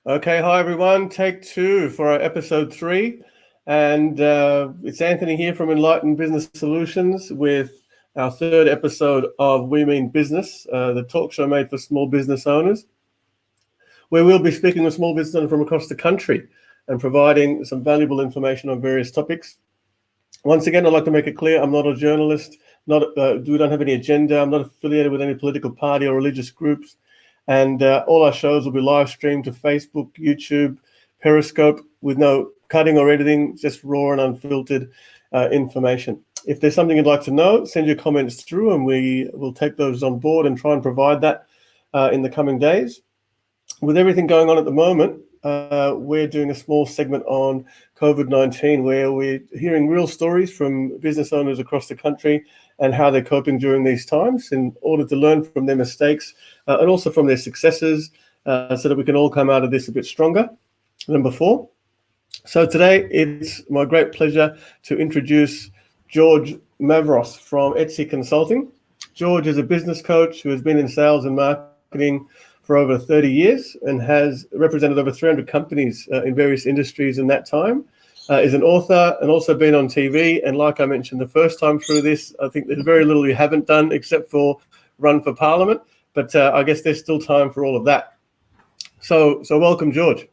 Okay, hi everyone. Take two for our episode 3. And it's Anthony here from Enlightened Business Solutions with our third episode of We Mean Business, the talk show made for small business owners, where we'll be speaking with small business owners from across the country and providing some valuable information on various topics. Once again, I'd like to make it clear I'm not a journalist, we don't have any agenda, I'm not affiliated with any political party or religious groups. And all our shows will be live streamed to Facebook, YouTube, Periscope, with no cutting or editing, just raw and unfiltered information. If there's something you'd like to know, send your comments through and we will take those on board and try and provide that in the coming days. With everything going on at the moment, we're doing a small segment on COVID-19 where we're hearing real stories from business owners across the country and how they're coping during these times in order to learn from their mistakes and also from their successes so that we can all come out of this a bit stronger than before. So today it's my great pleasure to introduce George Mavros from ETSI Consulting. George is a business coach who has been in sales and marketing for over 30 years and has represented over 300 companies in various industries in that time. Is an author and also been on TV. And like I mentioned the first time through this, I think there's very little you haven't done except for run for Parliament. But I guess there's still time for all of that. So welcome, George.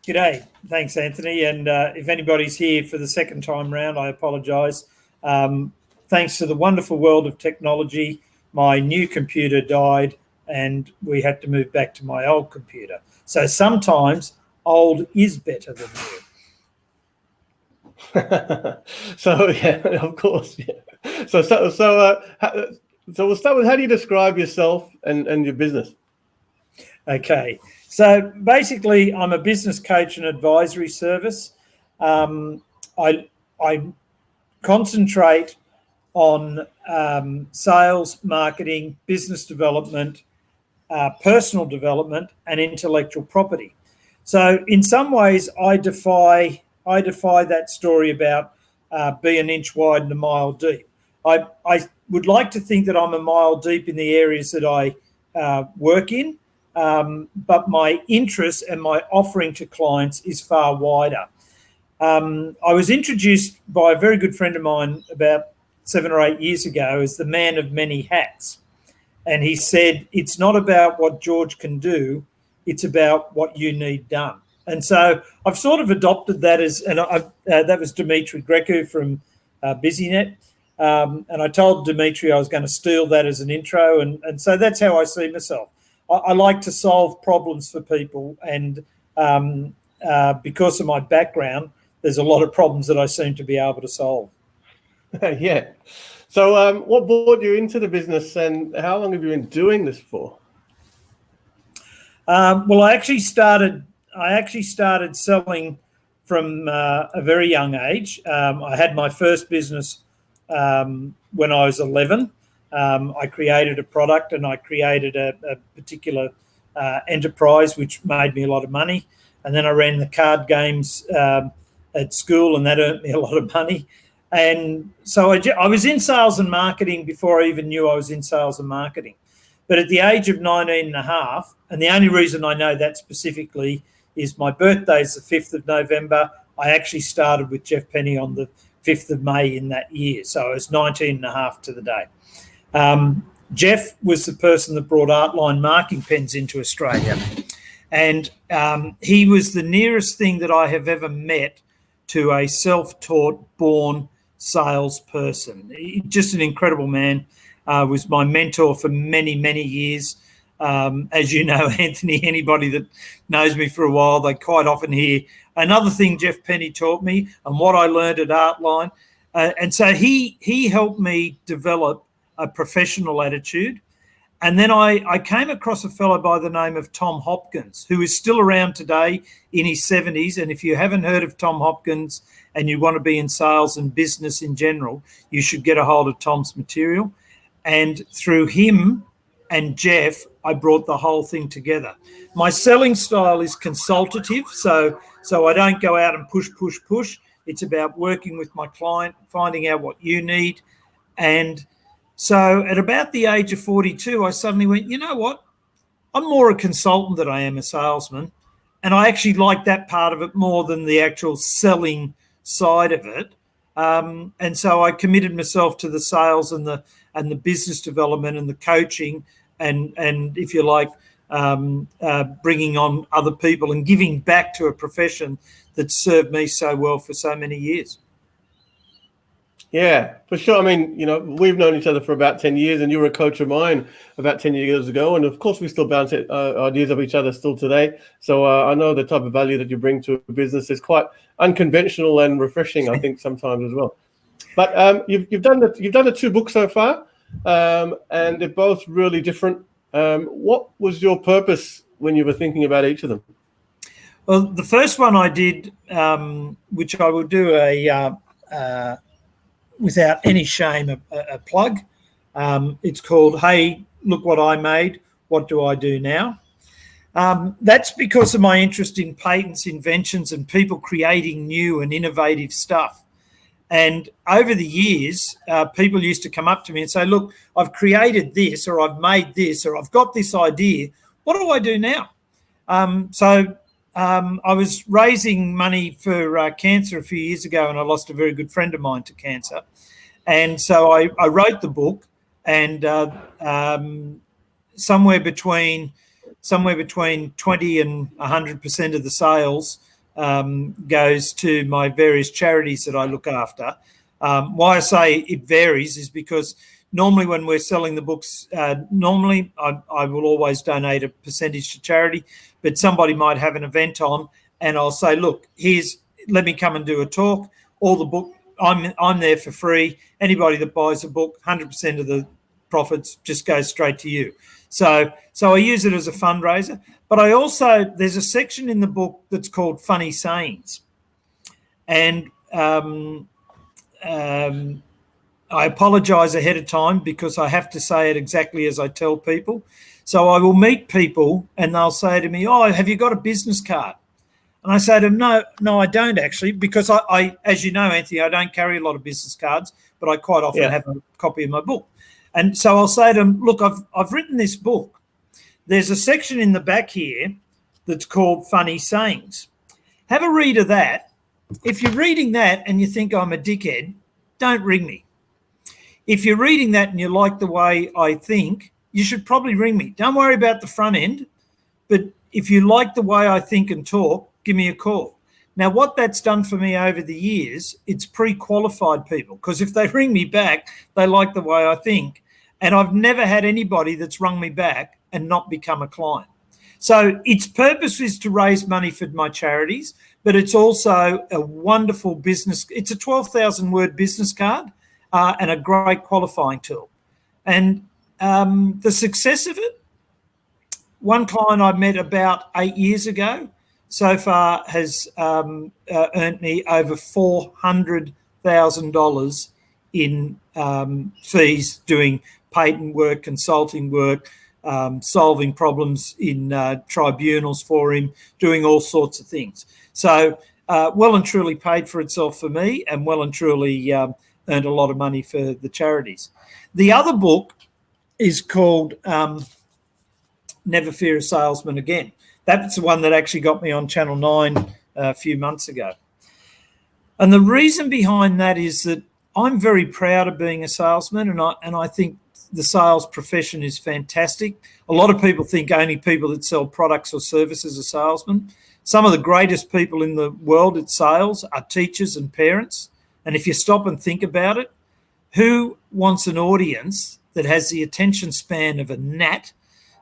G'day. Thanks, Anthony. And if anybody's here for the second time round, I apologise. Thanks to the wonderful world of technology, my new computer died and we had to move back to my old computer. So sometimes old is better than new. So yeah, of course. Yeah. So we'll start with, how do you describe yourself and your business? Okay. So basically, I'm a business coach and advisory service. I concentrate on sales, marketing, business development, personal development, and intellectual property. So in some ways, I defy that story about be an inch wide and a mile deep. I would like to think that I'm a mile deep in the areas that I work in, but my interest and my offering to clients is far wider. I was introduced by a very good friend of mine about 7 or 8 years ago as the man of many hats. And he said, it's not about what George can do, it's about what you need done. And so I've sort of adopted that that was Dimitri Greco from BusyNet. And I told Dimitri I was going to steal that as an intro. And so that's how I see myself. I like to solve problems for people. And because of my background, there's a lot of problems that I seem to be able to solve. Yeah. So what brought you into the business and how long have you been doing this for? Well, I actually started selling from a very young age. I had my first business when I was 11. I created a product and I created a particular enterprise which made me a lot of money. And then I ran the card games at school and that earned me a lot of money. And so I was in sales and marketing before I even knew I was in sales and marketing. But at the age of 19 and a half, and the only reason I know that specifically is my birthday is the 5th of November. I actually started with Jeff Penny on the 5th of May in that year. So I was 19 and a half to the day. Jeff was the person that brought Artline marking pens into Australia. And he was the nearest thing that I have ever met to a self-taught, born salesperson. Just an incredible man. Was my mentor for many, many years. As you know, Anthony, anybody that knows me for a while, they quite often hear another thing Jeff Penny taught me and what I learned at Artline. And so he helped me develop a professional attitude. And then I came across a fellow by the name of Tom Hopkins, who is still around today in his 70s. And if you haven't heard of Tom Hopkins and you want to be in sales and business in general, you should get a hold of Tom's material. And through him and Jeff, I brought the whole thing together. My selling style is consultative, so I don't go out and push. It's about working with my client, finding out what you need. And so at about the age of 42, I suddenly went, you know what? I'm more a consultant than I am a salesman. I actually like that part of it more than the actual selling side of it. And so I committed myself to the sales and the business development and the coaching and if you like, bringing on other people and giving back to a profession that served me so well for so many years. Yeah, for sure. I mean, we've known each other for about 10 years, and you were a coach of mine about 10 years ago. And of course, we still bounce ideas of each other still today. So I know the type of value that you bring to a business is quite unconventional and refreshing, I think, sometimes as well. But you've done the 2 books so far, and they're both really different. What was your purpose when you were thinking about each of them? Well, the first one I did, which I will do without any shame, a plug. It's called "Hey, Look What I Made. What Do I Do Now?" That's because of my interest in patents, inventions, and people creating new and innovative stuff. And over the years, people used to come up to me and say, "Look, I've created this, or I've made this, or I've got this idea. What do I do now?" I was raising money for cancer a few years ago, and I lost a very good friend of mine to cancer. And so I wrote the book, and somewhere between 20 and 100% of the sales goes to my various charities that I look after. Why I say it varies is because normally when we're selling the books, normally I will always donate a percentage to charity, but somebody might have an event on and I'll say, "Look, let me come and do a talk. All the book, I'm there for free. Anybody that buys a book, 100% of the profits just goes straight to you." So I use it as a fundraiser, but there's a section in the book that's called Funny Sayings. And I apologise ahead of time because I have to say it exactly as I tell people. So I will meet people and they'll say to me, "Oh, have you got a business card?" And I say to them, no, I don't actually, because I, as you know, Anthony, I don't carry a lot of business cards, but I quite often have a copy of my book. And so I'll say to them, "Look, I've written this book. There's a section in the back here that's called Funny Sayings. Have a read of that. If you're reading that and you think I'm a dickhead, don't ring me. If you're reading that and you like the way I think, you should probably ring me. Don't worry about the front end, but if you like the way I think and talk, give me a call." Now, what that's done for me over the years, it's pre-qualified people, because if they ring me back, they like the way I think. And I've never had anybody that's rung me back and not become a client. So its purpose is to raise money for my charities, but it's also a wonderful business. It's a 12,000 word business card and a great qualifying tool. And the success of it, one client I met about 8 years ago so far has earned me over $400,000 in fees doing patent work, consulting work, solving problems in tribunals for him, doing all sorts of things. So well and truly paid for itself for me, and well and truly earned a lot of money for the charities. The other book is called Never Fear a Salesman Again. That's the one that actually got me on Channel 9 a few months ago. And the reason behind that is that I'm very proud of being a salesman, and I think the sales profession is fantastic. A lot of people think only people that sell products or services are salesmen. Some of the greatest people in the world at sales are teachers and parents. And if you stop and think about it, who wants an audience that has the attention span of a gnat,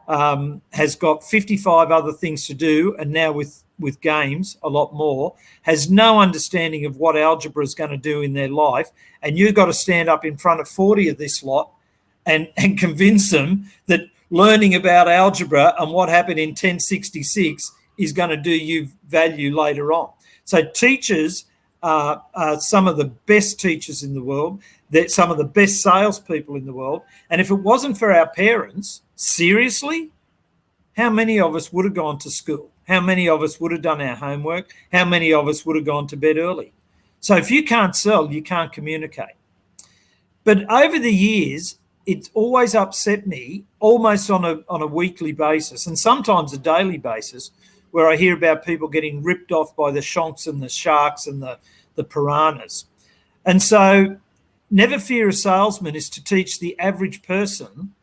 has got 55 other things to do, and now with games a lot more, has no understanding of what algebra is going to do in their life, and you've got to stand up in front of 40 of this lot and convince them that learning about algebra and what happened in 1066 is going to do you value later on. So teachers are some of the best teachers in the world. They're some of the best salespeople in the world. And if it wasn't for our parents, seriously, how many of us would have gone to school? How many of us would have done our homework? How many of us would have gone to bed early? So if you can't sell, you can't communicate. But over the years, it's always upset me, almost on a weekly basis and sometimes a daily basis, where I hear about people getting ripped off by the shonks and the sharks and the piranhas. And so never fear a salesman is to teach the average person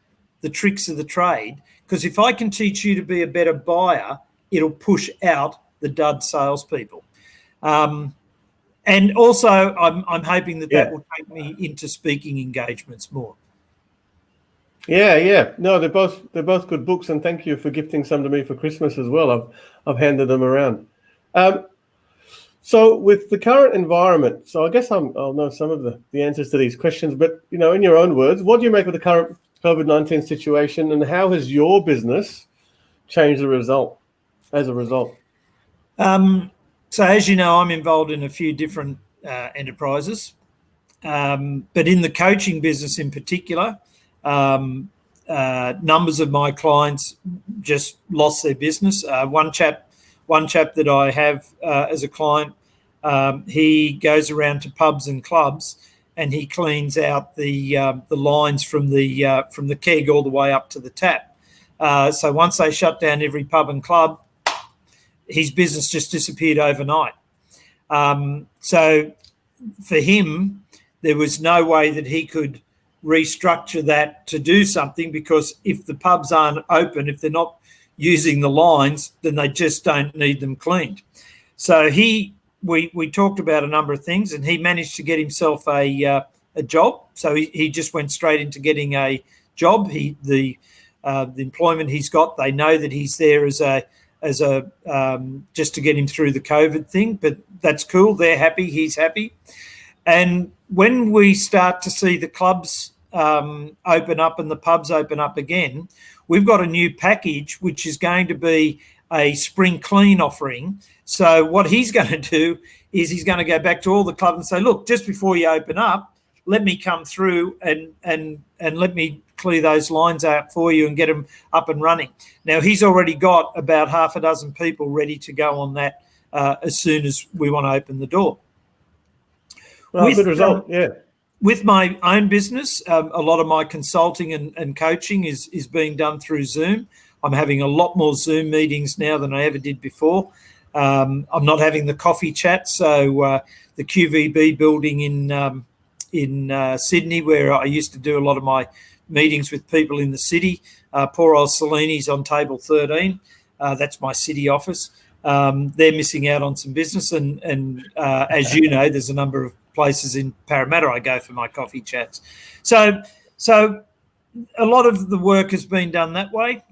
the tricks of the trade, because if I can teach you to be a better buyer, it'll push out the dud salespeople. And also, I'm hoping that will take me into speaking engagements more. Yeah. No, they're both good books, and thank you for gifting some to me for Christmas as well. I've handed them around. So with the current environment, so I guess I'll know some of the answers to these questions, but in your own words, what do you make of the current COVID-19 situation, and how has your business changed as a result? So as you know, I'm involved in a few different enterprises, but in the coaching business in particular, numbers of my clients just lost their business. One chap that I have as a client, he goes around to pubs and clubs and he cleans out the lines from the keg all the way up to the tap. So once they shut down every pub and club, his business just disappeared overnight. So for him, there was no way that he could restructure that to do something, because if the pubs aren't open, if they're not using the lines, then they just don't need them cleaned. So we talked about a number of things, and he managed to get himself a job. So he just went straight into getting a job. The employment he's got, they know that he's there as a just to get him through the COVID thing, but that's cool. They're happy, he's happy. And when we start to see the clubs open up and the pubs open up again, we've got a new package which is going to be a spring clean offering. So what he's going to do is he's going to go back to all the clubs and say, look, just before you open up, let me come through and let me clear those lines out for you and get them up and running. Now, he's already got about half a dozen people ready to go on that as soon as we want to open the door. Well, good result, yeah. With my own business, a lot of my consulting and coaching is being done through Zoom. I'm having a lot more Zoom meetings now than I ever did before. I'm not having the coffee chat. So the QVB building in Sydney, where I used to do a lot of my meetings with people in the city, poor old Salini's on table 13. That's my city office. They're missing out on some business. And as you know, there's a number of places in Parramatta I go for my coffee chats. So a lot of the work has been done that way.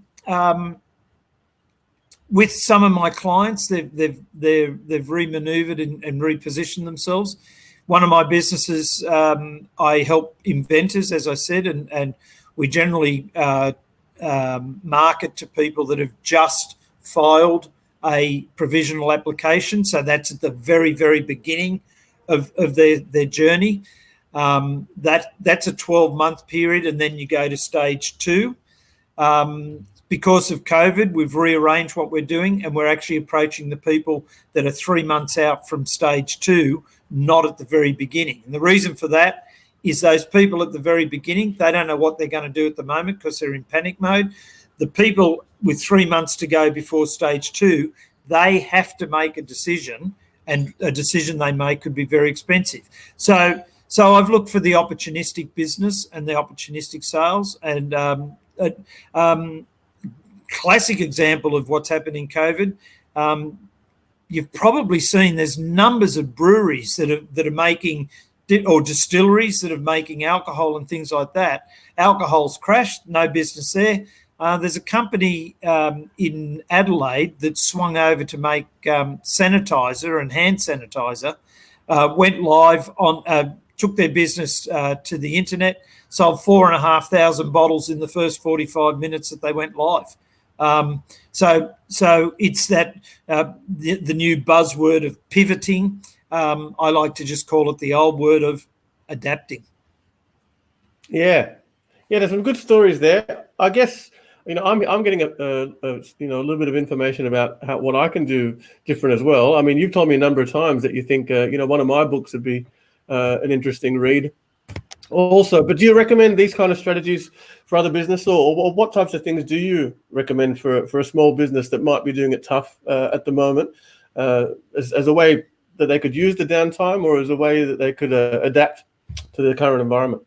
With some of my clients, they've remaneuvered and repositioned themselves. One of my businesses, I help inventors, as I said, and we generally market to people that have just filed a provisional application. So that's at the very, very beginning of their journey. That's a 12-month period, and then you go to stage 2. Because of COVID, we've rearranged what we're doing, and we're actually approaching the people that are 3 months out from stage 2, not at the very beginning. And the reason for that is those people at the very beginning, they don't know what they're going to do at the moment because they're in panic mode. The people with 3 months to go before stage 2, they have to make a decision, and a decision they make could be very expensive. So I've looked for the opportunistic business and the opportunistic sales, and classic example of what's happened in COVID. You've probably seen there's numbers of breweries that are making, or distilleries that are making alcohol and things like that. Alcohol's crashed, no business there. There's a company in Adelaide that swung over to make sanitizer and hand sanitizer, went live on, took their business to the internet, sold 4,500 bottles in the first 45 minutes that they went live. So it's that the new buzzword of pivoting. I like to just call it the old word of adapting. Yeah, there's some good stories there. I guess I'm getting a little bit of information about what I can do different as well. I mean, you've told me a number of times that you think one of my books would be an interesting read. Also, but do you recommend these kind of strategies for other business, or what types of things do you recommend for a small business that might be doing it tough at the moment, as a way that they could use the downtime, or as a way that they could adapt to the current environment?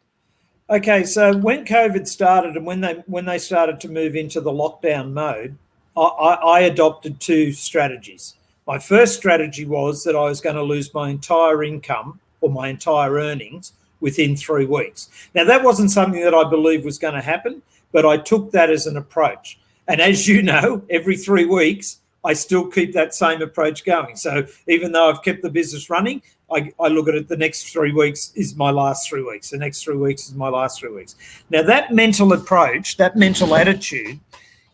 Okay, so when COVID started and when they started to move into the lockdown mode, I adopted two strategies. My first strategy was that I was going to lose my entire income or my entire earnings within 3 weeks. Now, that wasn't something that I believed was going to happen, but I took that as an approach. And as you know, every 3 weeks, I still keep that same approach going. So even though I've kept the business running, I look at it, the next 3 weeks is my last 3 weeks. The next 3 weeks is my last 3 weeks. Now, that mental approach, that mental attitude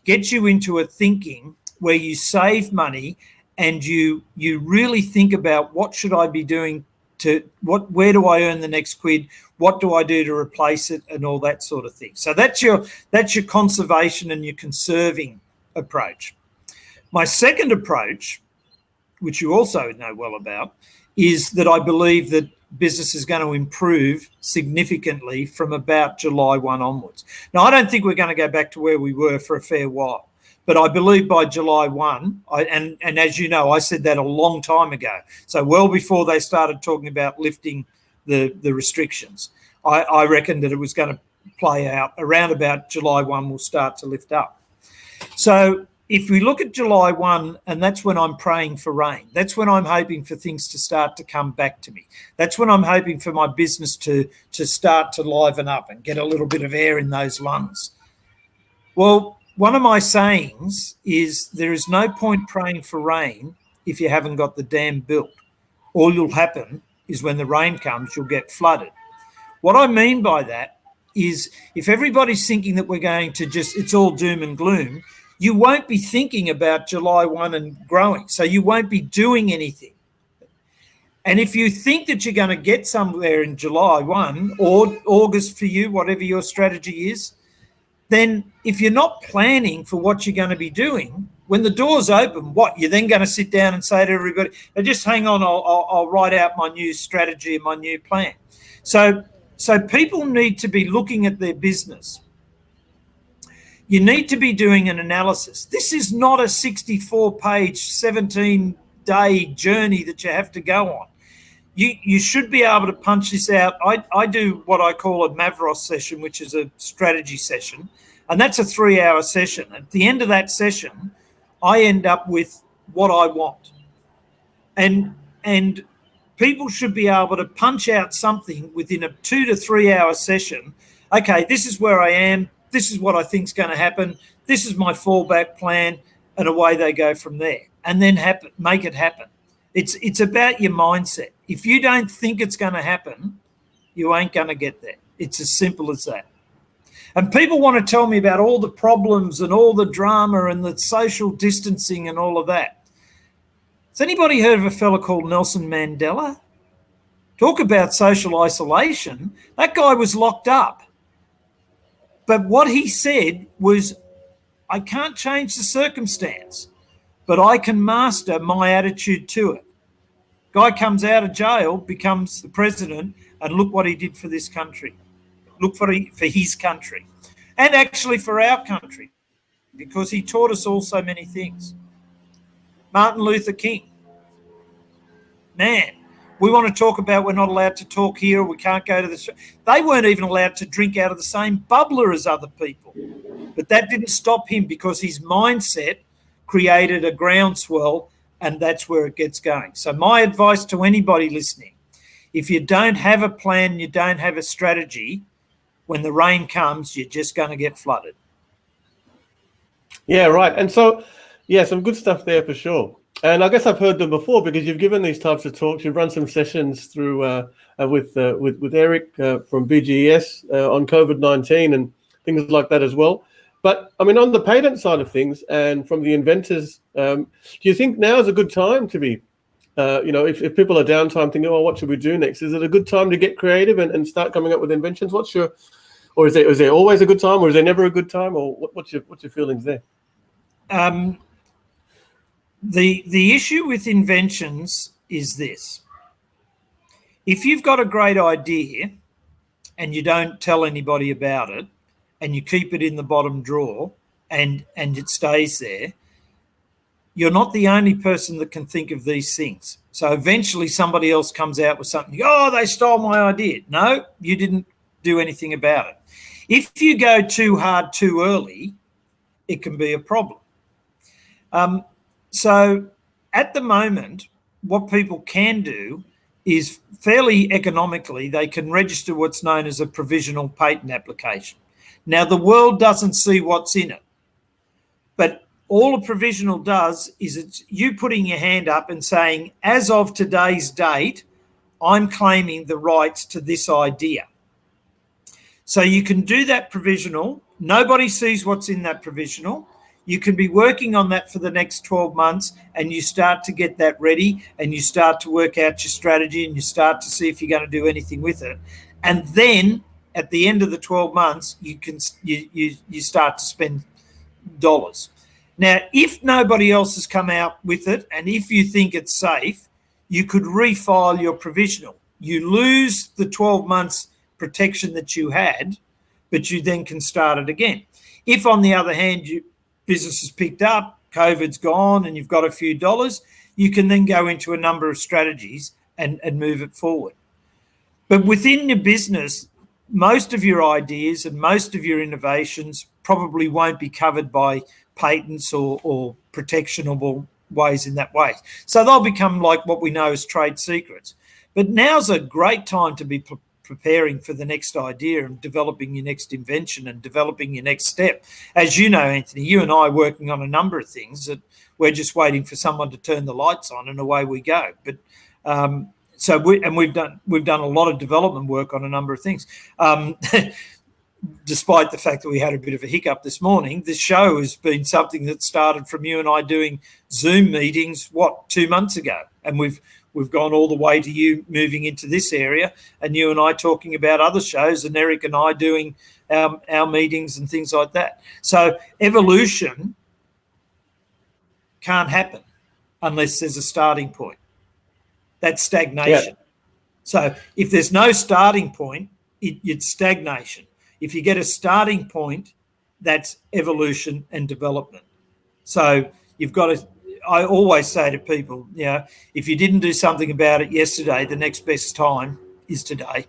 gets you into a thinking where you save money and you really think about what should I be doing where do I earn the next quid? What do I do to replace it, and all that sort of thing. So that's your conservation and your conserving approach. My second approach, which you also know well about, is that I believe that business is going to improve significantly from about July 1 onwards. Now, I don't think we're going to go back to where we were for a fair while, but I believe by July 1, and as you know, I said that a long time ago, so well before they started talking about lifting the restrictions, I reckon that it was going to play out around about July 1 will start to lift up. So if we look at July 1, and that's when I'm praying for rain, that's when I'm hoping for things to start to come back to me. That's when I'm hoping for my business to start to liven up and get a little bit of air in those lungs. Well, one of my sayings is there is no point praying for rain if you haven't got the dam built. All you'll happen is when the rain comes, you'll get flooded. What I mean by that is if everybody's thinking that we're going to it's all doom and gloom, you won't be thinking about July 1 and growing. So you won't be doing anything. And if you think that you're going to get somewhere in July 1 or August for you, whatever your strategy is, then if you're not planning for what you're going to be doing, when the doors open, you're then going to sit down and say to everybody, just hang on, I'll write out my new strategy and my new plan. So people need to be looking at their business. You need to be doing an analysis. This is not a 64-page, 17-day journey that you have to go on. You should be able to punch this out. I do what I call a Mavros session, which is a strategy session, and that's a 3-hour session. At the end of that session, I end up with what I want. And people should be able to punch out something within a 2 to 3 hour session. Okay, this is where I am. This is what I think is going to happen. This is my fallback plan, and away they go from there. And then make it happen. It's about your mindset. If you don't think it's going to happen, you ain't going to get there. It's as simple as that. And people want to tell me about all the problems and all the drama and the social distancing and all of that. Has anybody heard of a fella called Nelson Mandela? Talk about social isolation. That guy was locked up. But what he said was, I can't change the circumstance, but I can master my attitude to it. Guy comes out of jail, becomes the president, and look what he did for this country. Look for his country. And actually for our country, because he taught us all so many things. Martin Luther King. Man, we want to talk about we're not allowed to talk here, we can't go to the... They weren't even allowed to drink out of the same bubbler as other people. But that didn't stop him because his mindset created a groundswell, and that's where it gets going. So my advice to anybody listening, if you don't have a plan, you don't have a strategy, when the rain comes, you're just going to get flooded. Yeah, right. And so, yeah, some good stuff there for sure. And I guess I've heard them before because you've given these types of talks. You've run some sessions through with Eric from BGES on COVID-19 and things like that as well. But I mean, on the patent side of things and from the inventors, do you think now is a good time to be, if people are downtime thinking, oh, what should we do next? Is it a good time to get creative and start coming up with inventions? Or is there always a good time, or is there never a good time, or what's your feelings there? The issue with inventions is this. If you've got a great idea and you don't tell anybody about it, and you keep it in the bottom drawer, and it stays there, you're not the only person that can think of these things. So eventually somebody else comes out with something. Oh, they stole my idea. No, you didn't do anything about it. If you go too hard too early, it can be a problem. So at the moment, what people can do is fairly economically, they can register what's known as a provisional patent application. Now, the world doesn't see what's in it, but all a provisional does is it's you putting your hand up and saying, as of today's date, I'm claiming the rights to this idea. So you can do that provisional. Nobody sees what's in that provisional. You can be working on that for the next 12 months, and you start to get that ready, and you start to work out your strategy, and you start to see if you're going to do anything with it. And then at the end of the 12 months, you start to spend dollars. Now, if nobody else has come out with it, and if you think it's safe, you could refile your provisional. You lose the 12 months protection that you had, but you then can start it again. If, on the other hand, business has picked up, COVID's gone, and you've got a few dollars, you can then go into a number of strategies and move it forward. But within your business, most of your ideas and most of your innovations probably won't be covered by patents or protectionable ways in that way. So they'll become like what we know as trade secrets. But now's a great time to be preparing for the next idea and developing your next invention and developing your next step. As you know, Anthony, you and I are working on a number of things that we're just waiting for someone to turn the lights on, and away we go. But we've done a lot of development work on a number of things. Despite the fact that we had a bit of a hiccup this morning, this show has been something that started from you and I doing Zoom meetings, 2 months ago? And we've gone all the way to you moving into this area, and you and I talking about other shows, and Eric and I doing our meetings and things like that. So evolution can't happen unless there's a starting point. That's stagnation. Yeah. So if there's no starting point, it's stagnation. If you get a starting point, that's evolution and development. So you've got to, I always say to people, if you didn't do something about it yesterday, the next best time is today.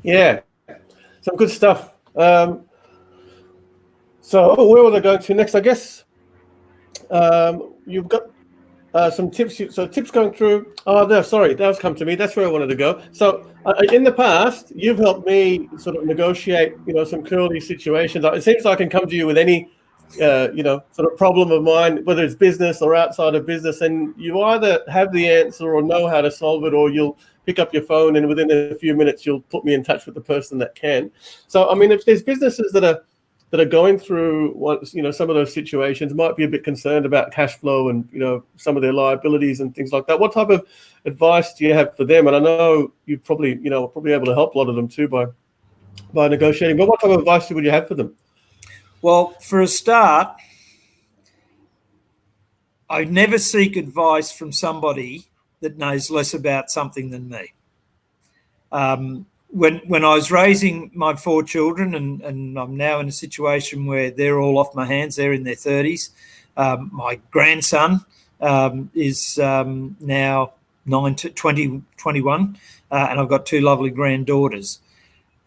Yeah, some good stuff. So where was I going to next? I guess you've got some tips. So tips going through. That's come to me. That's where I wanted to go. So in the past, you've helped me sort of negotiate, some curly situations. It seems like I can come to you with any, sort of problem of mine, whether it's business or outside of business, and you either have the answer or know how to solve it, or you'll pick up your phone and within a few minutes you'll put me in touch with the person that can. So, I mean, if there's businesses that are going through some of those situations, might be a bit concerned about cash flow and some of their liabilities and things like that, what type of advice do you have for them? And I know you're probably able to help a lot of them too by negotiating, but what type of advice would you have for them? Well, for a start, I never seek advice from somebody that knows less about something than me. When I was raising my 4 children, and I'm now in a situation where they're all off my hands, they're in their 30s. My grandson is now 21, and I've got 2 lovely granddaughters.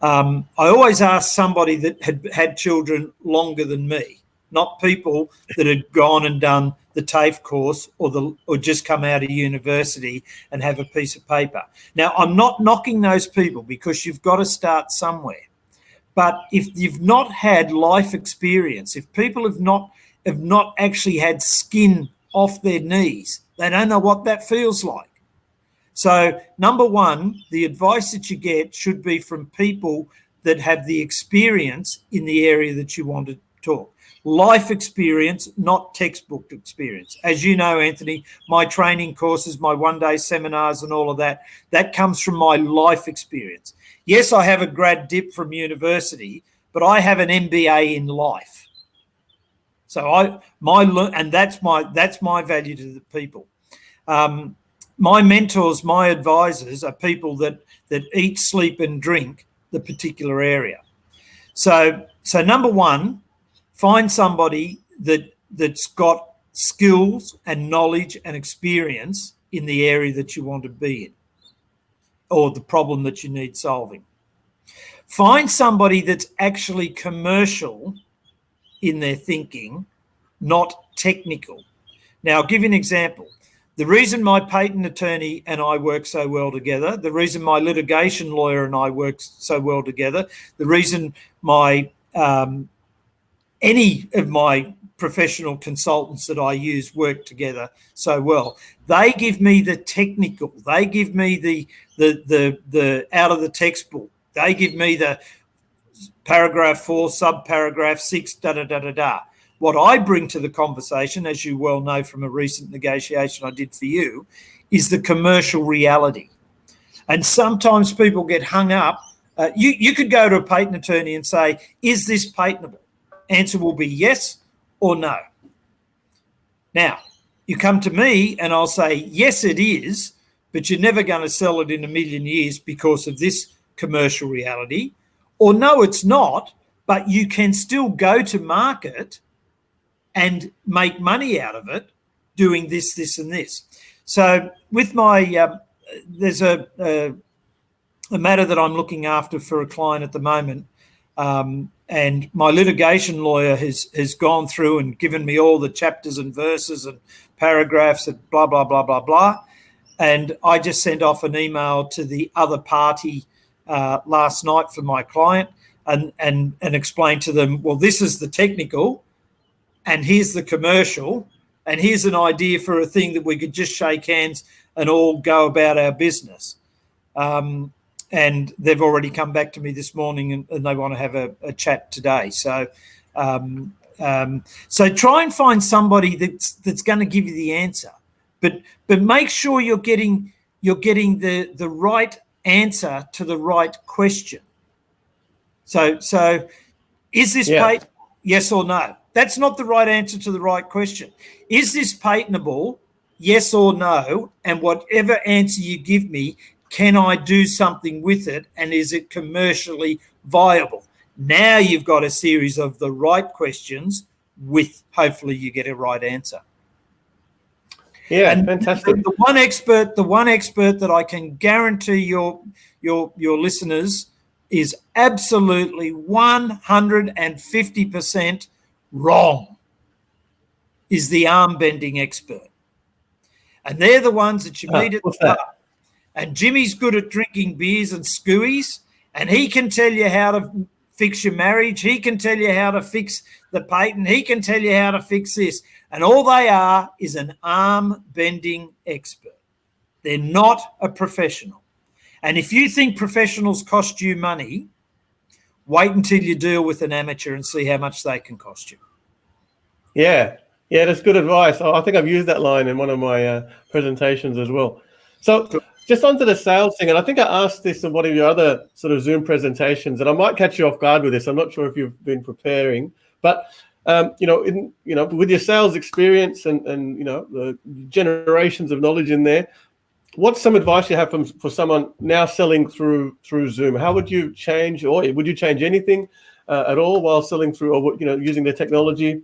I always asked somebody that had children longer than me, not people that had gone and done the TAFE course or just come out of university and have a piece of paper. Now, I'm not knocking those people, because you've got to start somewhere. But if you've not had life experience, if people have not actually had skin off their knees, they don't know what that feels like. So, number one, the advice that you get should be from people that have the experience in the area that you want to talk. Life experience, not textbook experience. As you know, Anthony, my training courses, my one-day seminars and all of that comes from my life experience. Yes, I have a grad dip from university, but I have an MBA in life. So that's my value to the people. my mentors, my advisors are people that eat, sleep, and drink the particular area. So number one, find somebody that's got skills and knowledge and experience in the area that you want to be in, or the problem that you need solving. Find somebody that's actually commercial in their thinking, not technical. Now, I'll give you an example. The reason my patent attorney and I work so well together, the reason my litigation lawyer and I work so well together, the reason my any of my professional consultants that I use work together so well. They give me the technical. They give me the out of the textbook. They give me the paragraph 4, subparagraph 6, da-da-da-da-da. What I bring to the conversation, as you well know from a recent negotiation I did for you, is the commercial reality. And sometimes people get hung up. You could go to a patent attorney and say, is this patentable? Answer will be yes or no. Now, you come to me and I'll say, yes, it is, but you're never going to sell it in a million years because of this commercial reality. Or no, it's not, but you can still go to market and make money out of it doing this, this, and this. So with my, there's a matter that I'm looking after for a client at the moment, and my litigation lawyer has gone through and given me all the chapters and verses and paragraphs and blah, blah, blah, blah, blah. And I just sent off an email to the other party last night for my client and explained to them, well, this is the technical and here's the commercial and here's an idea for a thing that we could just shake hands and all go about our business. And they've already come back to me this morning and they want to have a chat today. So so try and find somebody that's going to give you the answer, but make sure you're getting the right answer to the right question. So is this patent? Yes or no? That's not the right answer to the right question. Is this patentable? Yes or no? And whatever answer you give me, can I do something with it? And is it commercially viable? Now you've got a series of the right questions with hopefully you get a right answer. Yeah, and fantastic. The one expert that I can guarantee your listeners is absolutely 150% wrong is the arm bending expert. And they're the ones that you meet at the pub. And Jimmy's good at drinking beers and skewies, and he can tell you how to fix your marriage. He can tell you how to fix the patent. He can tell you how to fix this. And all they are is an arm bending expert. They're not a professional. And if you think professionals cost you money, wait until you deal with an amateur and see how much they can cost you. Yeah, that's good advice. I think I've used that line in one of my presentations as well. So just onto the sales thing, and I think I asked this in one of your other sort of Zoom presentations, and I might catch you off guard with this. I'm not sure if you've been preparing, but with your sales experience and the generations of knowledge in there, what's some advice you have for someone now selling through Zoom? How would you change, or would you change anything at all while selling through, or using the technology?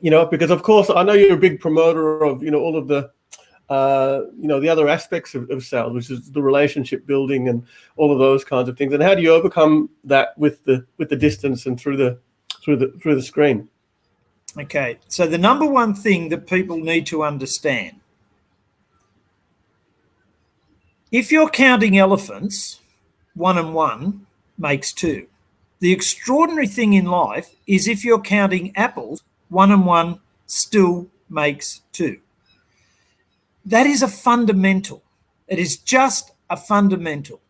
Because of course I know you're a big promoter of all of the the other aspects of sales, which is the relationship building and all of those kinds of things. And how do you overcome that with the distance and through the screen? Okay, so the number one thing that people need to understand, if you're counting elephants, 1 and 1 makes 2. The extraordinary thing in life is if you're counting apples, 1 and 1 still makes 2. That is a fundamental. It is just a fundamental.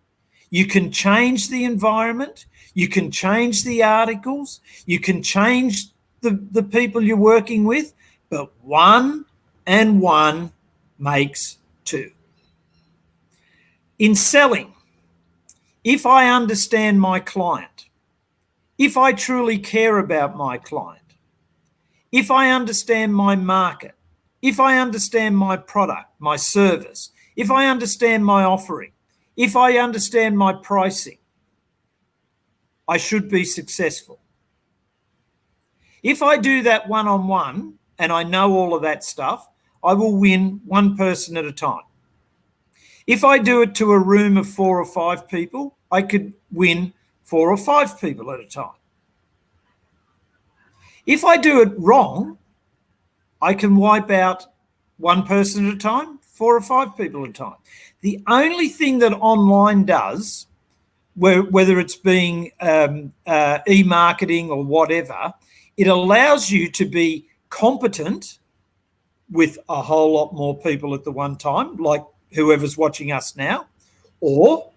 You can change the environment. You can change the articles. You can change the people you're working with. But 1 and 1 makes 2. In selling, if I understand my client, if I truly care about my client, if I understand my market, if I understand my product, my service, if I understand my offering, if I understand my pricing, I should be successful. If I do that one-on-one and I know all of that stuff, I will win one person at a time. If I do it to a room of 4 or 5 people, I could win 4 or 5 people at a time. If I do it wrong, I can wipe out one person at a time, 4 or 5 people at a time. The only thing that online does, whether it's being e-marketing or whatever, it allows you to be competent with a whole lot more people at the one time, like whoever's watching us now, or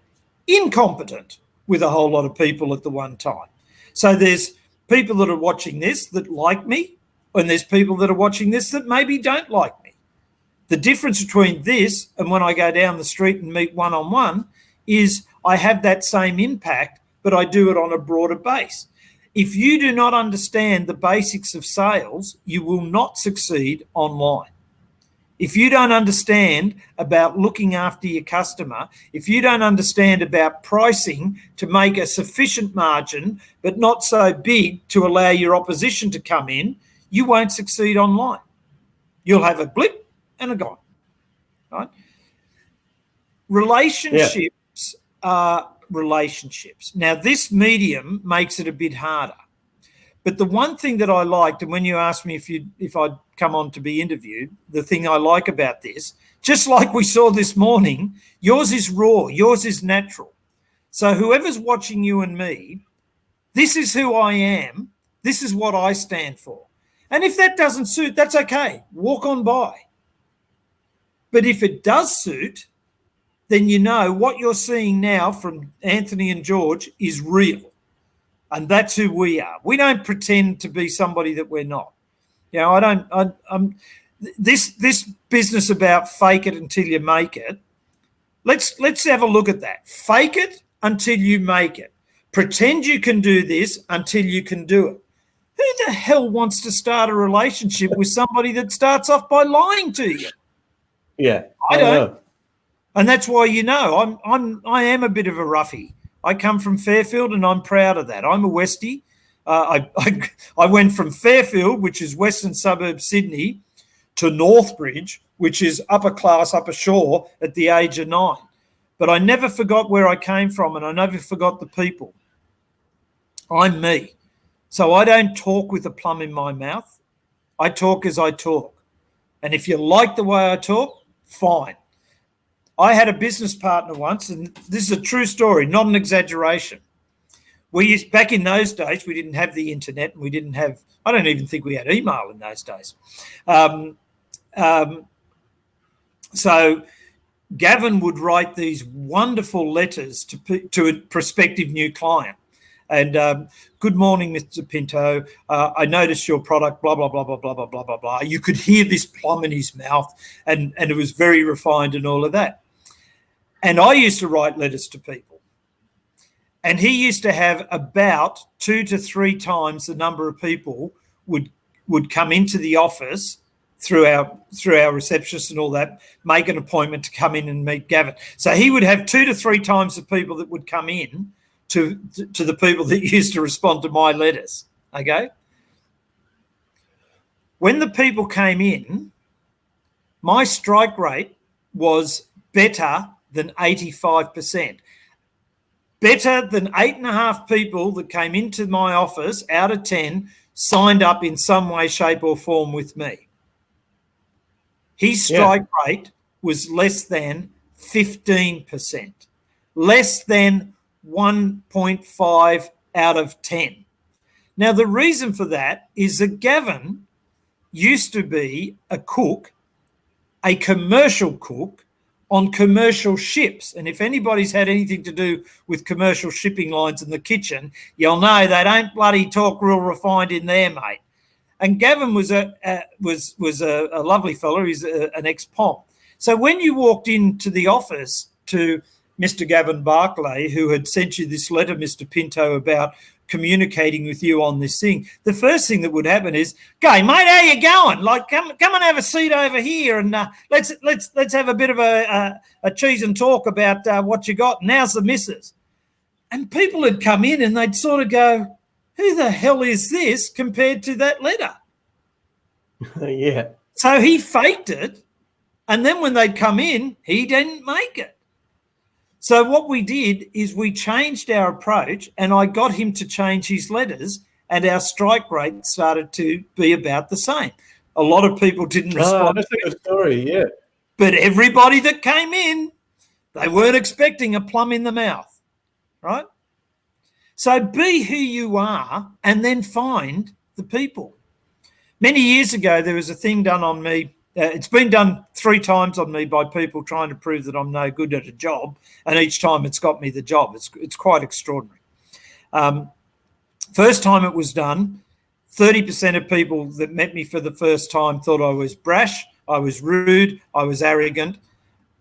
incompetent with a whole lot of people at the one time. So there's people that are watching this that like me, and there's people that are watching this that maybe don't like me. The difference between this and when I go down the street and meet one-on-one is I have that same impact, but I do it on a broader base. If you do not understand the basics of sales, you will not succeed online. If you don't understand about looking after your customer, if you don't understand about pricing to make a sufficient margin, but not so big to allow your opposition to come in, you won't succeed online. You'll have a blip and a gone. Right? Relationships are relationships. Now, this medium makes it a bit harder. But the one thing that I liked, and when you asked me if I'd come on to be interviewed, the thing I like about this, just like we saw this morning, yours is raw, yours is natural. So whoever's watching you and me, this is who I am, this is what I stand for. And if that doesn't suit, that's okay, walk on by. But if it does suit, then you know what you're seeing now from Anthony and George is real. And that's who we are. We don't pretend to be somebody that we're not. You know, this business about fake it until you make it. Let's have a look at that. Fake it until you make it. Pretend you can do this until you can do it. Who the hell wants to start a relationship with somebody that starts off by lying to you? Yeah, I don't. And that's why, you know, I am a bit of a roughie. I come from Fairfield and I'm proud of that. I'm a Westie. I went from Fairfield, which is western suburb Sydney, to Northbridge, which is upper class, upper shore, at the age of 9. But I never forgot where I came from, and I never forgot the people. I'm me. So I don't talk with a plum in my mouth. I talk as I talk. And if you like the way I talk, fine. I had a business partner once, and this is a true story, not an exaggeration. Back in those days, we didn't have the internet, and we didn't have, I don't even think we had email in those days. So Gavin would write these wonderful letters to a prospective new client. And good morning, Mr. Pinto. I noticed your product, blah, blah, blah, blah, blah, blah, blah, blah, blah. You could hear this plum in his mouth, and it was very refined and all of that. And I used to write letters to people. And he used to have about 2 to 3 times the number of people would come into the office through our receptionist and all that, make an appointment to come in and meet Gavin. So he would have 2 to 3 times the people that would come in to the people that used to respond to my letters, okay? When the people came in, my strike rate was better than 85%. Better than 8.5 people that came into my office out of 10 signed up in some way, shape or form with me. His strike rate was less than 15%, less than 1.5 out of 10. Now, the reason for that is that Gavin used to be a cook, a commercial cook on commercial ships. And if anybody's had anything to do with commercial shipping lines in the kitchen, you'll know they don't bloody talk real refined in there, mate. And Gavin was a lovely fellow. He's an ex-POM. So when you walked into the office to Mr. Gavin Barclay, who had sent you this letter, Mr. Pinto, about communicating with you on this thing, the first thing that would happen is, "G'day, mate, how you going? Like, come and have a seat over here, and let's have a bit of a cheese and talk about what you got. And how's the missus?" And people would come in and they'd sort of go, "Who the hell is this compared to that letter?" Yeah. So he faked it, and then when they'd come in, he didn't make it. So what we did is we changed our approach, and I got him to change his letters, and our strike rate started to be about the same. A lot of people didn't respond. That's a good story, yeah. But everybody that came in, they weren't expecting a plum in the mouth, right? So be who you are and then find the people. Many years ago, there was a thing done on me. It's been done 3 times on me by people trying to prove that I'm no good at a job, and each time it's got me the job. It's quite extraordinary. First time it was done, 30% of people that met me for the first time thought I was brash, I was rude, I was arrogant,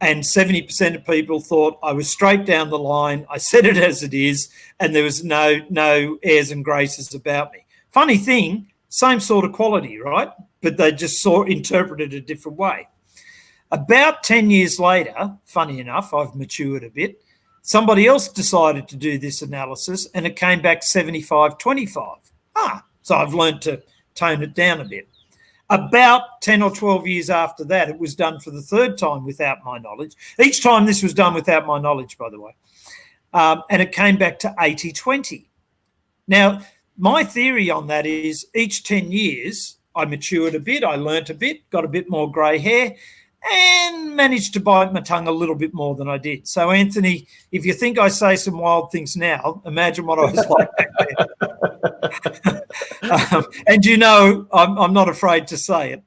and 70% of people thought I was straight down the line, I said it as it is, and there was no airs and graces about me. Funny thing, same sort of quality, right? But they just interpreted it a different way. About 10 years later, funny enough, I've matured a bit, somebody else decided to do this analysis and it came back 75-25. So I've learned to tone it down a bit. About 10 or 12 years after that, it was done for the 3rd time without my knowledge. Each time this was done without my knowledge, by the way. And it came back to 80-20. Now, my theory on that is each 10 years, I matured a bit, I learnt a bit, got a bit more grey hair, and managed to bite my tongue a little bit more than I did. So, Anthony, if you think I say some wild things now, imagine what I was like back then. And you know, I'm not afraid to say it.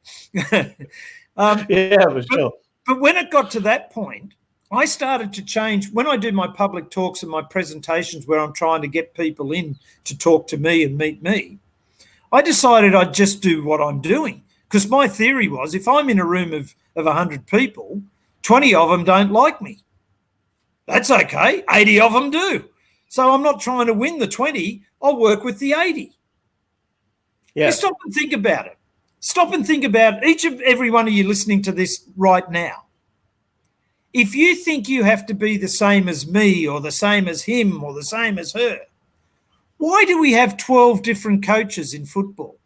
Yeah, for sure. But when it got to that point, I started to change. When I do my public talks and my presentations where I'm trying to get people in to talk to me and meet me, I decided I'd just do what I'm doing. Because my theory was if I'm in a room of 100 people, 20 of them don't like me. That's okay. 80 of them do. So I'm not trying to win the 20. I'll work with the 80. Yeah. Stop and think about it. Stop and think about every one of you listening to this right now. If you think you have to be the same as me or the same as him or the same as her, why do we have 12 different coaches in football?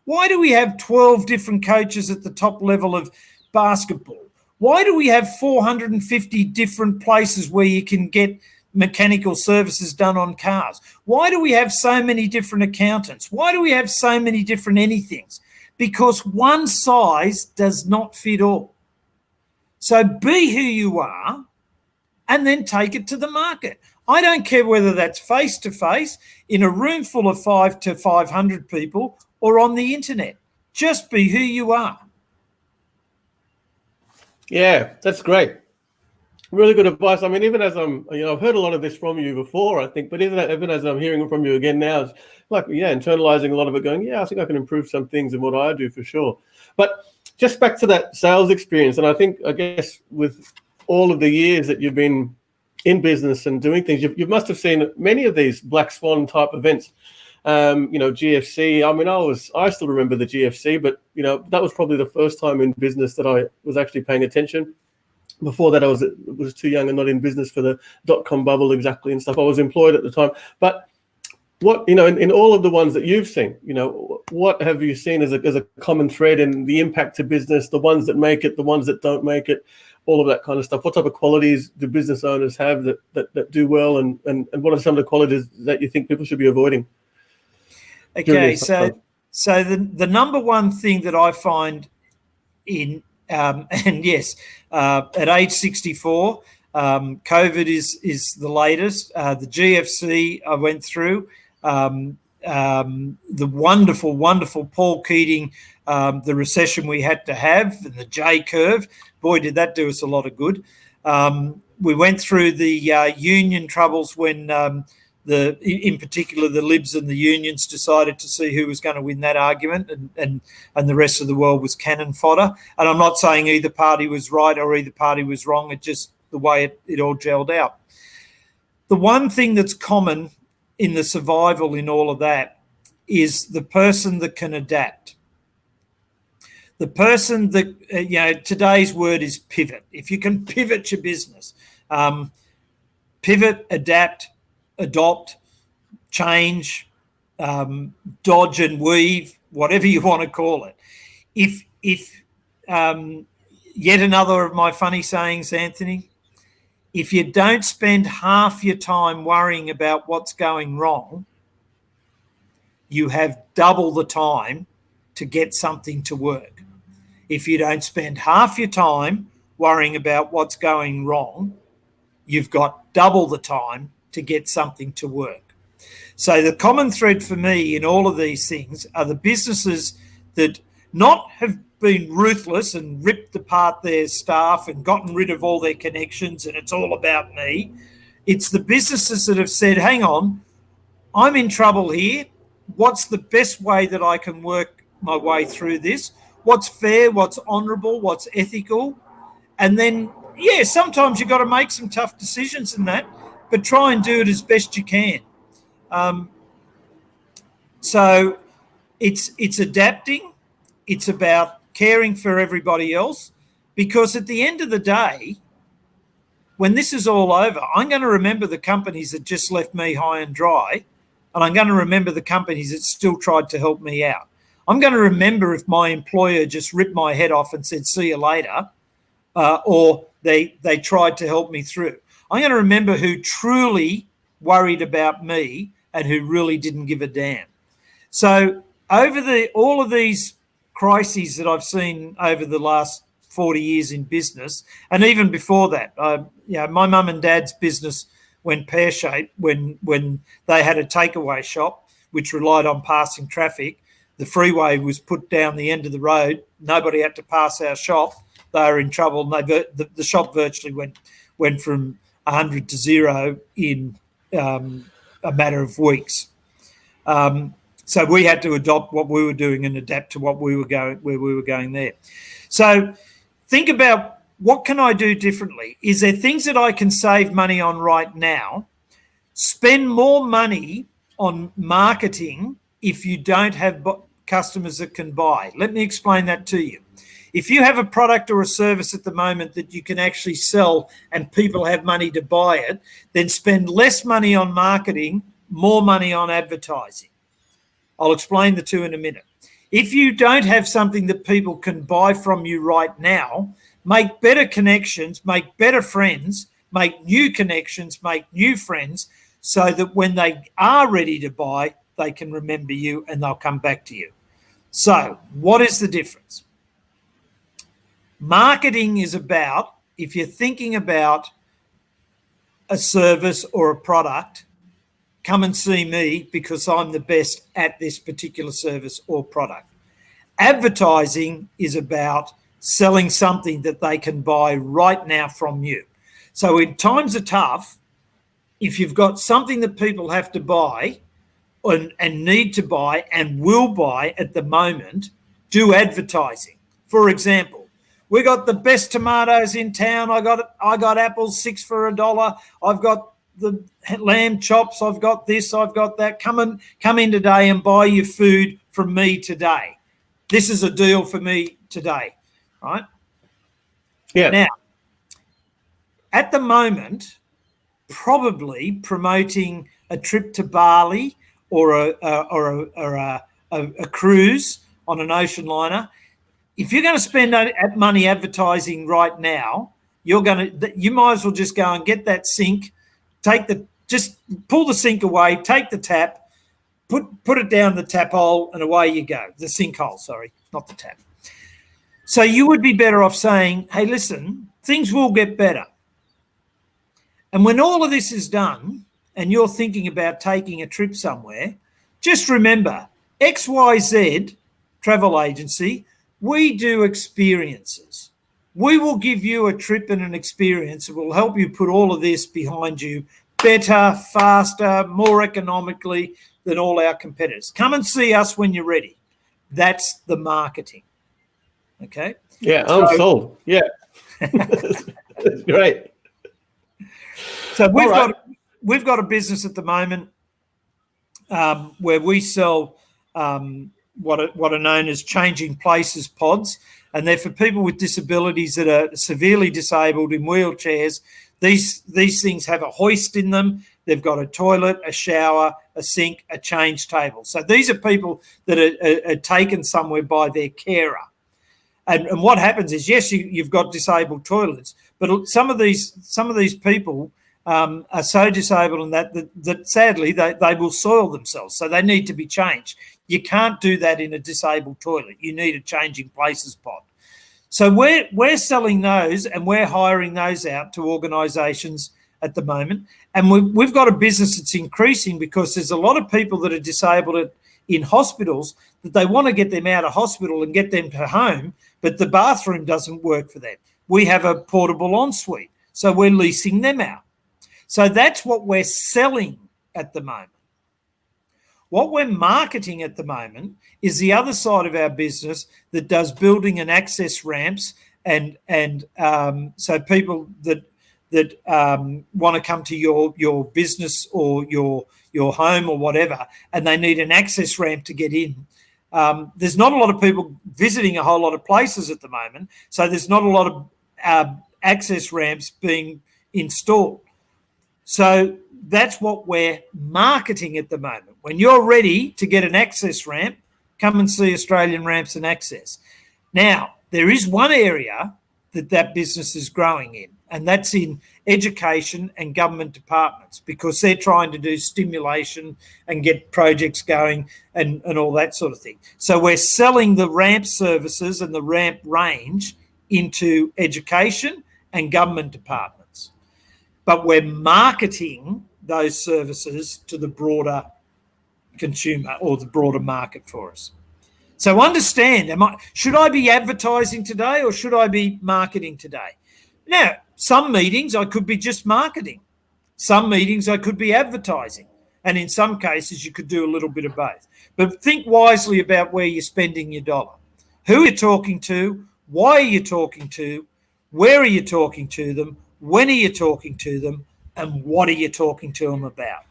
Why do we have 12 different coaches at the top level of basketball? Why do we have 450 different places where you can get mechanical services done on cars? Why do we have so many different accountants? Why do we have so many different anythings? Because one size does not fit all. So be who you are and then take it to the market. I don't care whether that's face-to-face in a room full of 5 to 500 people or on the internet. Just be who you are. Yeah, that's great. Really good advice. I mean, even as I've heard a lot of this from you before, I think, but even as I'm hearing from you again now, it's like, internalizing a lot of it, going, I think I can improve some things in what I do for sure. But just back to that sales experience, and I guess with all of the years that you've been in business and doing things, you must have seen many of these black swan type events. GFC. I mean, I still remember the GFC, but that was probably the first time in business that I was actually paying attention. Before that, I was too young and not in business for the .com bubble exactly and stuff. I was employed at the time. But what in all of the ones that you've seen, what have you seen as a common thread in the impact to business? The ones that make it, the ones that don't make it, all of that kind of stuff. What type of qualities do business owners have that do well, and what are some of the qualities that you think people should be avoiding? Okay, so the number one thing that I find in and yes, at age 64, COVID is the latest. The GFC I went through, the wonderful Paul Keating, the recession we had to have, and the J curve. Boy, did that do us a lot of good. We went through the union troubles when in particular the Libs and the unions decided to see who was going to win that argument, and the rest of the world was cannon fodder. And I'm not saying either party was right or either party was wrong. It just the way it all gelled out. The one thing that's common in the survival in all of that is the person that can adapt. The person that, today's word is pivot. If you can pivot your business, pivot, adapt, adopt, change, dodge and weave, whatever you want to call it. If yet another of my funny sayings, Anthony, if you don't spend half your time worrying about what's going wrong, you have double the time to get something to work. If you don't spend half your time worrying about what's going wrong, you've got double the time to get something to work. So the common thread for me in all of these things are the businesses that not have been ruthless and ripped apart their staff and gotten rid of all their connections and it's all about me. It's the businesses that have said, hang on, I'm in trouble here. What's the best way that I can work my way through this? What's fair, what's honourable, what's ethical? And then, sometimes you've got to make some tough decisions in that, but try and do it as best you can. So it's adapting. It's about caring for everybody else, because at the end of the day, when this is all over, I'm going to remember the companies that just left me high and dry, and I'm going to remember the companies that still tried to help me out. I'm going to remember if my employer just ripped my head off and said, see you later, or they tried to help me through. I'm going to remember who truly worried about me and who really didn't give a damn. So over all of these crises that I've seen over the last 40 years in business, and even before that, my mum and dad's business went pear-shaped when they had a takeaway shop which relied on passing traffic. The freeway was put down the end of the road. Nobody had to pass our shop. They were in trouble, and the shop virtually went from 100 to 0 in a matter of weeks. So we had to adopt what we were doing and adapt to where we were going there. So think about, what can I do differently? Is there things that I can save money on right now? Spend more money on marketing if you don't have customers that can buy. Let me explain that to you. If you have a product or a service at the moment that you can actually sell and people have money to buy it, then spend less money on marketing, more money on advertising. I'll explain the two in a minute. If you don't have something that people can buy from you right now, make better connections, make better friends, make new connections, make new friends, so that when they are ready to buy, they can remember you and they'll come back to you. So what is the difference? Marketing is about, if you're thinking about a service or a product, come and see me because I'm the best at this particular service or product. Advertising is about selling something that they can buy right now from you. So when times are tough, if you've got something that people have to buy and need to buy and will buy at the moment, do advertising. For example, we got the best tomatoes in town. I got apples 6 for $1. I've got the lamb chops. I've got this. I've got that. Come in today and buy your food from me today. This is a deal for me today, right? Yeah. Now, at the moment, probably promoting a trip to Bali or a cruise on an ocean liner. If you're going to spend money advertising right now, you might as well just go and get that sink, just pull the sink away, take the tap, put it down the tap hole, and away you go. The sink hole, sorry, not the tap. So you would be better off saying, hey, listen, things will get better. And when all of this is done and you're thinking about taking a trip somewhere, just remember, XYZ travel agency, we do experiences. We will give you a trip and an experience that will help you put all of this behind you better, faster, more economically than all our competitors. Come and see us when you're ready. That's the marketing. Okay? Yeah, I'm sold. Yeah. That's great. So we've got a business at the moment. where we sell what are known as changing places pods, and they're for people with disabilities that are severely disabled in wheelchairs. These things have a hoist in them. They've got a toilet, a shower, a sink, a change table. So these are people that are taken somewhere by their carer. And what happens is, yes, you've got disabled toilets, but some of these people are so disabled in that sadly they will soil themselves, so they need to be changed. You can't do that in a disabled toilet. You need a changing places pod. So we're selling those, and we're hiring those out to organisations at the moment. And we've got a business that's increasing because there's a lot of people that are disabled in hospitals that they want to get them out of hospital and get them to home, but the bathroom doesn't work for them. We have a portable ensuite, so we're leasing them out. So that's what we're selling at the moment. What we're marketing at the moment is the other side of our business that does building and access ramps, and so people that want to come to your business or your home or whatever, and they need an access ramp to get in. There's not a lot of people visiting a whole lot of places at the moment, so there's not a lot of access ramps being installed. So that's what we're marketing at the moment. When you're ready to get an access ramp, come and see Australian Ramps and Access. Now, there is one area that business is growing in, and that's in education and government departments, because they're trying to do stimulation and get projects going and all that sort of thing. So we're selling the ramp services and the ramp range into education and government departments. But we're marketing those services to the broader consumer or the broader market for us. So understand, should I be advertising today or should I be marketing today? Now, some meetings I could be just marketing. Some meetings I could be advertising. And in some cases, you could do a little bit of both. But think wisely about where you're spending your dollar. Who are you talking to? Why are you talking to? Where are you talking to them? When are you talking to them? And what are you talking to them about?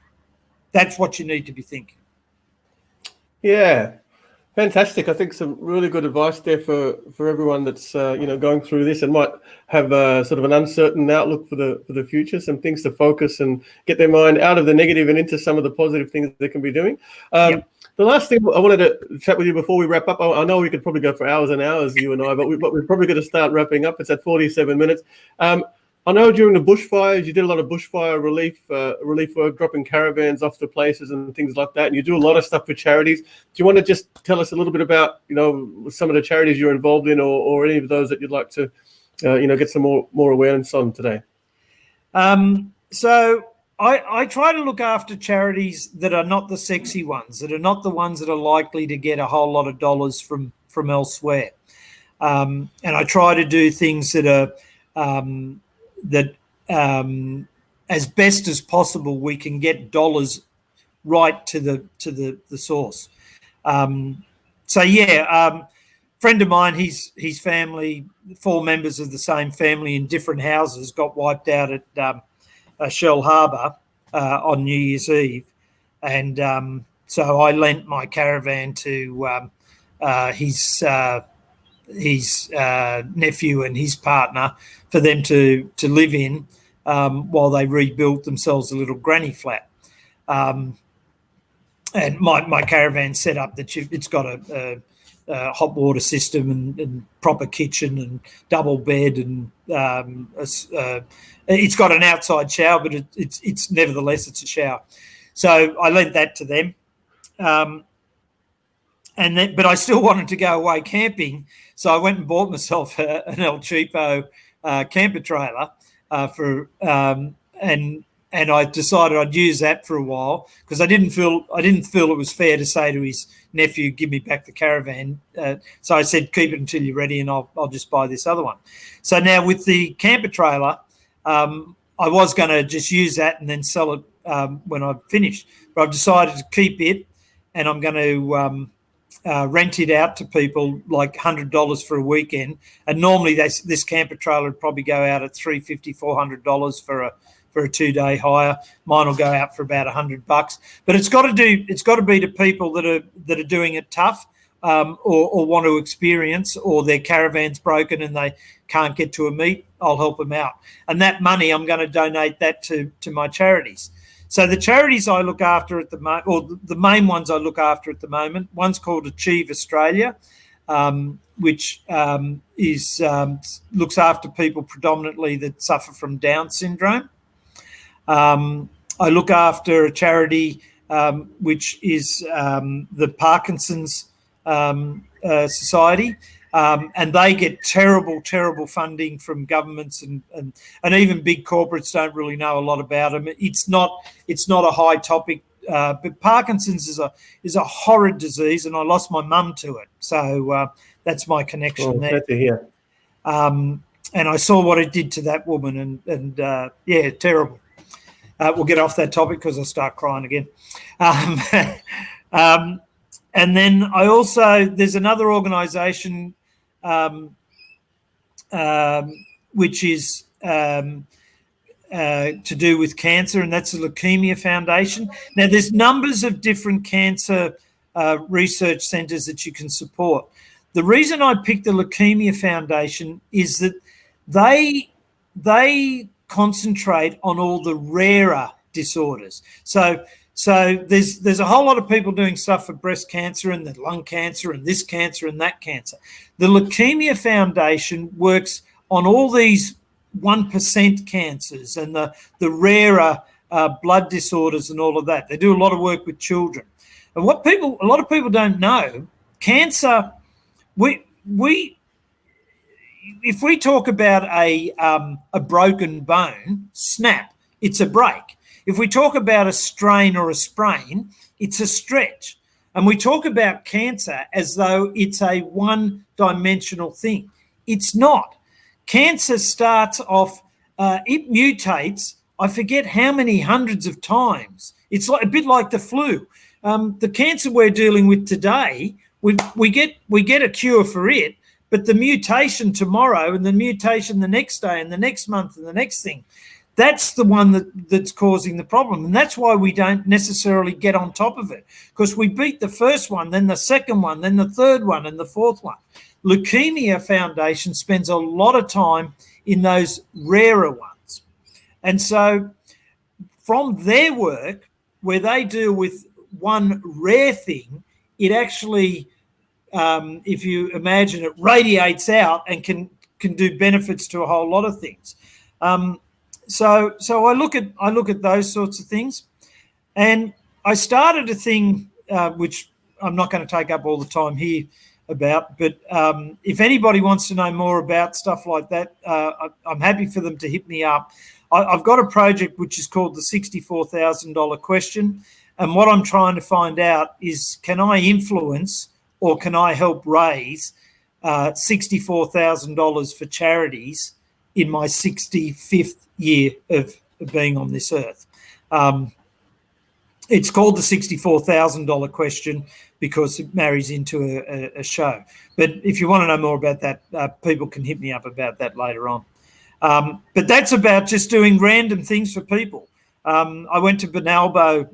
That's what you need to be thinking. Yeah, fantastic. I think some really good advice there for everyone that's going through this and might have sort of an uncertain outlook for the future. Some things to focus and get their mind out of the negative and into some of the positive things they can be doing. Yep. The last thing I wanted to chat with you before we wrap up, I know we could probably go for hours and hours, you and I, but we're probably going to start wrapping up. It's at 47 minutes. I know during the bushfires, you did a lot of bushfire relief work, dropping caravans off to places and things like that. And you do a lot of stuff for charities. Do you want to just tell us a little bit about, some of the charities you're involved in, or any of those that you'd like to, get some more awareness on today? So I try to look after charities that are not the sexy ones, that are not the ones that are likely to get a whole lot of dollars from elsewhere. And I try to do things that are as best as possible we can get dollars right to the source. Friend of mine, his family, 4 members of the same family in different houses got wiped out at Shell Harbour on New Year's Eve, and so I lent my caravan to his nephew and his partner for them to live in while they rebuilt themselves a little granny flat. And my caravan set up that it's got a hot water system and proper kitchen and double bed, and it's got an outside shower, but it's nevertheless it's a shower. So I lent that to them. But I still wanted to go away camping, so I went and bought myself an El Cheapo camper trailer and I decided I'd use that for a while because I didn't feel it was fair to say to his nephew, "Give me back the caravan." So I said, "Keep it until you're ready, and I'll just buy this other one." So now with the camper trailer, I was going to just use that and then sell it when I finished, but I've decided to keep it, and I'm going to rent it out to people like $100 for a weekend. And normally this camper trailer would probably go out at $350, $400 for for a 2-day hire. Mine will go out for about $100. But it's got to be to people that are doing it tough, or want to experience, or their caravan's broken and they can't get to a meet. I'll help them out. And that money, I'm going to donate that to my charities. So the charities I look after at the moment, or the main ones I look after at the moment, one's called Achieve Australia, which looks after people predominantly that suffer from Down syndrome. I look after a charity which is the Parkinson's Society, and they get terrible funding from governments, and even big corporates don't really know a lot about them. It's not a high topic, but Parkinson's is a horrid disease, and I lost my mum to it, so that's my connection there. Glad to hear. And I saw what it did to that woman, and yeah, terrible. We'll get off that topic because I'll start crying again. And then I also, there's another organisation which is to do with cancer, and that's the Leukemia Foundation. Now, there's numbers of different cancer research centres that you can support. The reason I picked the Leukemia Foundation is that they concentrate on all the rarer disorders. So there's a whole lot of people doing stuff for breast cancer and the lung cancer and this cancer and that cancer. The Leukemia Foundation works on all these 1% cancers and the rarer blood disorders and all of that. They do a lot of work with children. And a lot of people don't know, cancer, if we talk about a broken bone, snap, it's a break. If we talk about a strain or a sprain, it's a stretch. And we talk about cancer as though it's a one-dimensional thing. It's not. Cancer starts off, it mutates, I forget how many hundreds of times. It's a bit like the flu. The cancer we're dealing with today, we get a cure for it, but the mutation tomorrow and the mutation the next day and the next month and the next thing, that's the one that's causing the problem. And that's why we don't necessarily get on top of it, because we beat the first one, then the second one, then the third one and the fourth one. Leukemia Foundation spends a lot of time in those rarer ones. And so from their work, where they deal with one rare thing, it actually, if you imagine it, radiates out and can do benefits to a whole lot of things. So I look at those sorts of things, and I started a thing which I'm not going to take up all the time here about, but if anybody wants to know more about stuff like that, I'm happy for them to hit me up. I've got a project which is called the $64,000 question, and what I'm trying to find out is, can I influence or can I help raise $64,000 for charities in my 65th year of being on this earth? It's called the $64,000 question because it marries into a show. But if you want to know more about that, people can hit me up about that later on. But that's about just doing random things for people. I went to Benalbo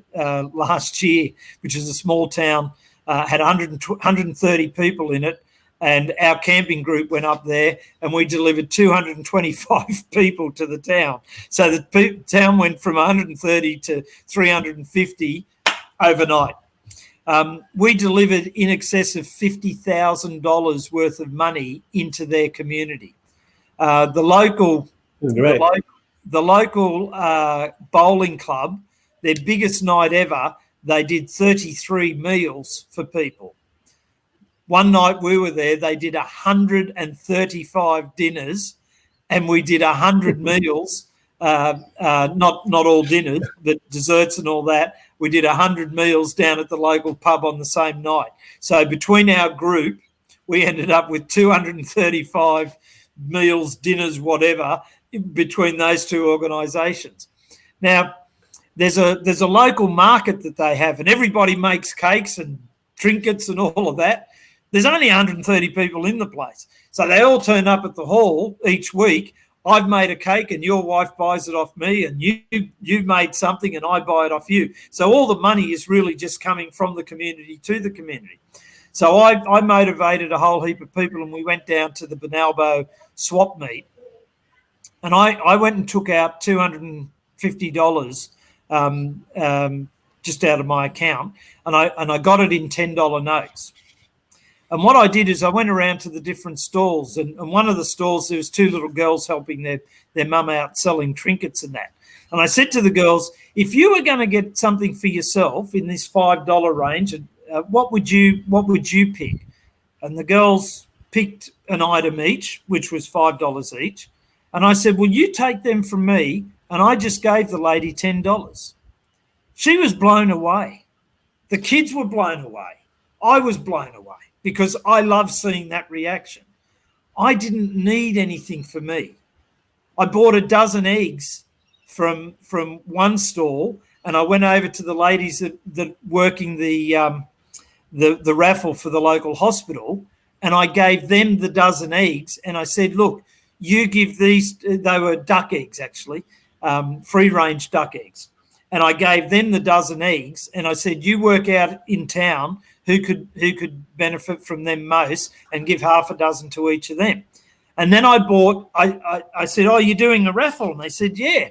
last year, which is a small town, had 130 people in it, and our camping group went up there and we delivered 225 people to the town. So the town went from 130 to 350 overnight. We delivered in excess of $50,000 worth of money into their community. The local bowling club, their biggest night ever, they did 33 meals for people. One night we were there, they did 135 dinners, and we did 100 meals, not all dinners, but desserts and all that. We did 100 meals down at the local pub on the same night. So between our group, we ended up with 235 meals, dinners, whatever, between those two organisations. Now, there's a local market that they have, and everybody makes cakes and trinkets and all of that. There's only 130 people in the place. So they all turn up at the hall each week I've made a cake and your wife buys it off me, and you've made something and I buy it off you. So all the money is really just coming from the community to the community. So I motivated a whole heap of people, and we went down to the Benalbo swap meet, and I went and took out $250 just out of my account, and I got it in $10 notes. And what I did is I went around to the different stalls, and one of the stalls, there was two little girls helping their mum out selling trinkets and that. And I said to the girls, if you were going to get something for yourself in this $5 range, what would you pick? And the girls picked an item each, which was $5 each. And I said, well, you take them from me. And I just gave the lady $10. She was blown away. The kids were blown away. I was blown away because I love seeing that reaction. I didn't need anything for me. I bought a dozen eggs from one stall, and I went over to the ladies that working the raffle for the local hospital, and I gave them the dozen eggs, and I said, look, you give these, they were duck eggs actually, free-range duck eggs. And I gave them the dozen eggs, and I said, you work out in town who could benefit from them most, and give half a dozen to each of them. And then I said, oh, you're doing a raffle? And they said, yeah.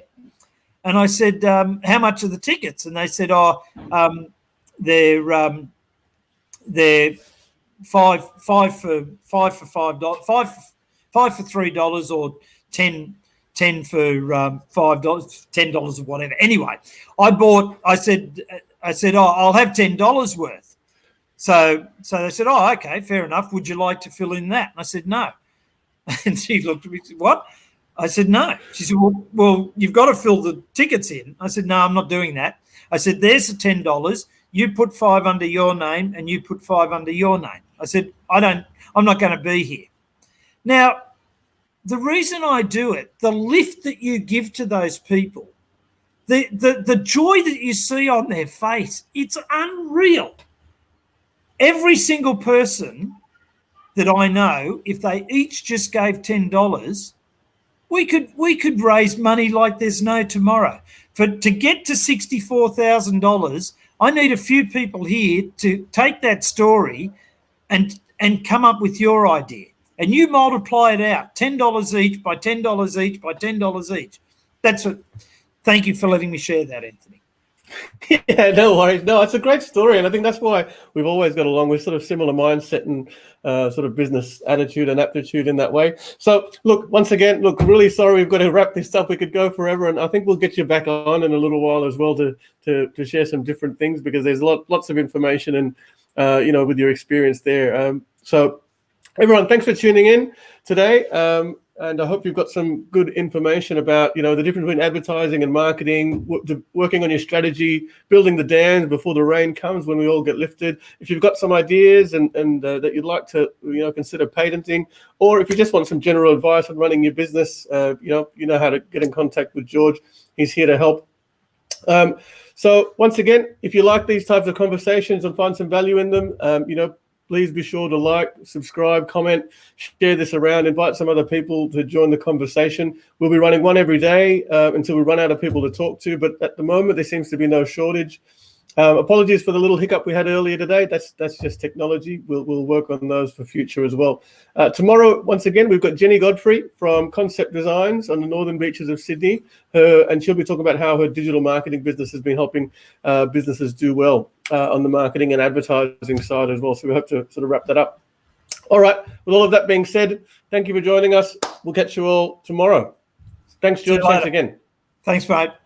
And I said, how much are the tickets? And they said, oh, they're five for $5, five for $3, or 10 for $5, $10 or whatever. Anyway, I said, oh, I'll have $10 worth. So they said, oh, okay, fair enough. Would you like to fill in that? And I said, no. And she looked at me and said, what? I said, no. She said, well, you've got to fill the tickets in. I said, no, I'm not doing that. I said, there's the $10. You put 5 under your name and you put 5 under your name. I said, I'm not going to be here. Now, the reason I do it, the lift that you give to those people, the joy that you see on their face, it's unreal. Every single person that I know, if they each just gave $10, we could raise money like there's no tomorrow. To get to $64,000, I need a few people here to take that story and come up with your idea. And you multiply it out, $10 each by $10 each by $10 each. That's it. Thank you for letting me share that, Anthony. Yeah, no worries. No, it's a great story, and I think that's why we've always got along with sort of similar mindset and sort of business attitude and aptitude in that way. So, look, once again, really sorry we've got to wrap this up. We could go forever, and I think we'll get you back on in a little while as well to share some different things, because there's lots of information and with your experience there. So, everyone, thanks for tuning in today. And I hope you've got some good information about, the difference between advertising and marketing, working on your strategy, building the dams before the rain comes when we all get lifted. If you've got some ideas and that you'd like to, consider patenting, or if you just want some general advice on running your business, you know how to get in contact with George. He's here to help. So once again, if you like these types of conversations and find some value in them, please be sure to like, subscribe, comment, share this around, invite some other people to join the conversation. We'll be running one every day until we run out of people to talk to, but at the moment there seems to be no shortage. Apologies for the little hiccup we had earlier today. That's just technology. We'll work on those for future as well. Tomorrow, once again, we've got Jenny Godfrey from Concept Designs on the northern beaches of Sydney, and she'll be talking about how her digital marketing business has been helping businesses do well on the marketing and advertising side as well. So we hope to sort of wrap that up. All right. With all of that being said, thank you for joining us. We'll catch you all tomorrow. Thanks, George. Thanks again. Thanks, mate.